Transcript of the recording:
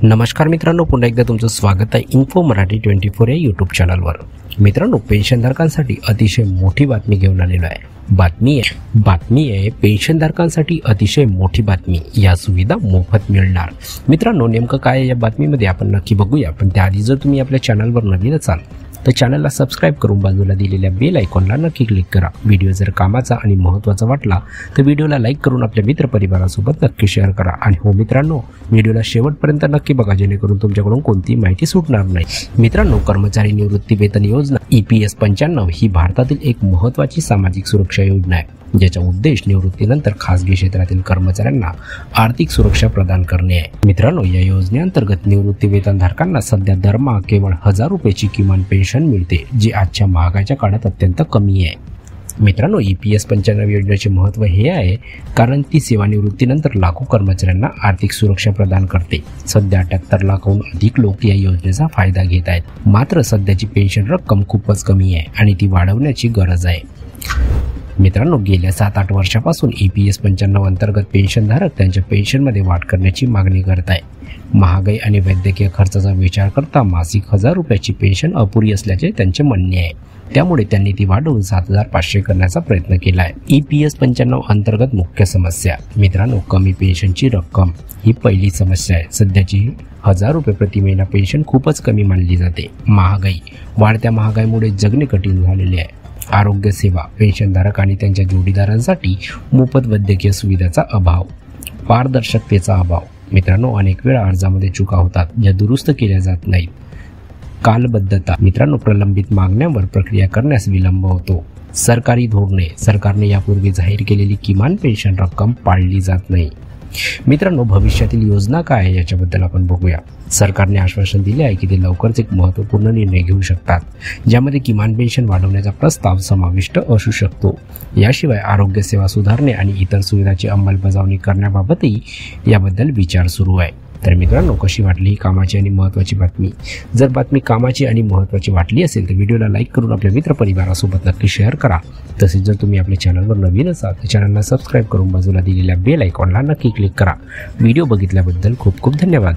नमस्कार मित्रांनो, पुन्हा एकदा तुमचं स्वागत आहे इन्फो मराठी 24 या यूट्यूब चॅनलवर। मित्रांनो, पेन्शनधारकांसाठी अतिशय मोठी बातमी घेऊन आलेलो आहे। बातमी आहे पेन्शनधारकांसाठी अतिशय मोठी बातमी, या सुविधा मोफत मिळणार। मित्रांनो, नेमकं काय आहे या बातमीमध्ये आपण नक्की बघूया। पण त्याआधी जर तुम्ही आपल्या चॅनलवर नवीन असाल तर चॅनलला सबस्क्राइब करून बाजूला दिलेल्या बेल आयकॉनला नक्की क्लिक करा। व्हिडिओ जर कामाचा आणि महत्त्वाचा वाटला तर व्हिडिओला लाईक करून आपल्या मित्रपरिवारासोबत नक्की शेअर करा। आणि हो मित्रांनो, व्हिडिओला शेवटपर्यंत नक्की बघा, जेणेकरून तुमच्याकडून कोणतीही माहिती सुटणार नाही। मित्रांनो, कर्मचारी निवृत्ती वेतन योजना EPS 95 ही भारतातील एक महत्त्वाची सामाजिक सुरक्षा योजना आहे, ज्याचा उद्देश निवृत्तीनंतर खासगी क्षेत्रातील कर्मचाऱ्यांना आर्थिक सुरक्षा प्रदान करणे आहे। मित्रांनो, या योजनेअंतर्गत निवृत्ती वेतनधारकांना सध्या दरमहा केवळ 1000 रुपयाची किमान पेन्शन मिळते, जी आजच्या महागाईच्या काळात अत्यंत कमी आहे। मित्रांनो, EPS 95 योजनेचे महत्त्व हे आहे कारण ती सेवानिवृत्तीनंतर लाखो कर्मचाऱ्यांना आर्थिक सुरक्षा प्रदान करते। सध्या 78 लाखाहून अधिक लोक या योजनेचा फायदा घेत आहेत। मात्र सध्याची पेन्शन रक्कम खूपच कमी आहे आणि ती वाढवण्याची गरज आहे। मित्रांनो, गेल्या 7-8 वर्षापासून EPS 95 अंतर्गत पेन्शनधारक त्यांच्या पेन्शनमध्ये वाढ करण्याची मागणी करत आहे। महागाई आणि वैद्यकीय खर्चाचा विचार करता मासिक 1000 रुपयाची पेन्शन अपुरी असल्याचे त्यांचे म्हणणे आहे। त्यामुळे त्यांनी ती वाढवून 7500 करण्याचा प्रयत्न केला आहे। EPS 95 अंतर्गत मुख्य समस्या। मित्रांनो, कमी पेन्शनची रक्कम ही पहिली समस्या आहे। सध्याची 1000 रुपये प्रति महिना पेन्शन खूपच कमी मानली जाते। महागाई, वाढत्या महागाईमुळे जगणे कठीण झालेले आहे। आरोग्य सेवा, पेन्शनधारक आणि त्यांच्या जोडीदारांसाठी मोफत वैद्यकीय सुविधाचा अभाव, पारदर्शकतेचा अभाव। मित्रांनो, अनेक वेळा अर्जामध्ये चुका होतात ज्या दुरुस्त केल्या जात नाहीत। कालबद्धता, मित्रांनो, प्रलंबित मागण्यांवर प्रक्रिया करण्यास विलंब होतो। सरकारी धोरणे, सरकारने यापूर्वी जाहीर केलेली किमान पेन्शन रक्कम पाळली जात नाही। मित्रांनो, भविष्यातील योजना काय आहे याच्याबद्दल आपण बघूया। सरकारने आश्वासन दिले आहे की ते लवकरच एक महत्त्वपूर्ण निर्णय घेऊ शकतात, ज्यामध्ये किमान पेन्शन वाढवण्याचा प्रस्ताव समाविष्ट असू शकतो। याशिवाय आरोग्य सेवा सुधारणे आणि इतर सुविधांची अंमलबजावणी करण्याबाबतही याबद्दल विचार सुरू आहे। तर मित्रांनो, कशी वाटली ही कामाची आणि महत्त्वाची बातमी? जर बातमी कामाची आणि महत्त्वाची वाटली असेल तर व्हिडिओला लाईक करून आपल्या मित्रपरिवारासोबत नक्की शेअर करा। तसेच जर तुम्ही आपल्या चॅनलवर नवीन असाल तर चॅनलला सबस्क्राइब करून बाजूला दिलेल्या बेल आयकॉनला नक्की क्लिक करा। व्हिडिओ बघितल्याबद्दल खूप खूप धन्यवाद।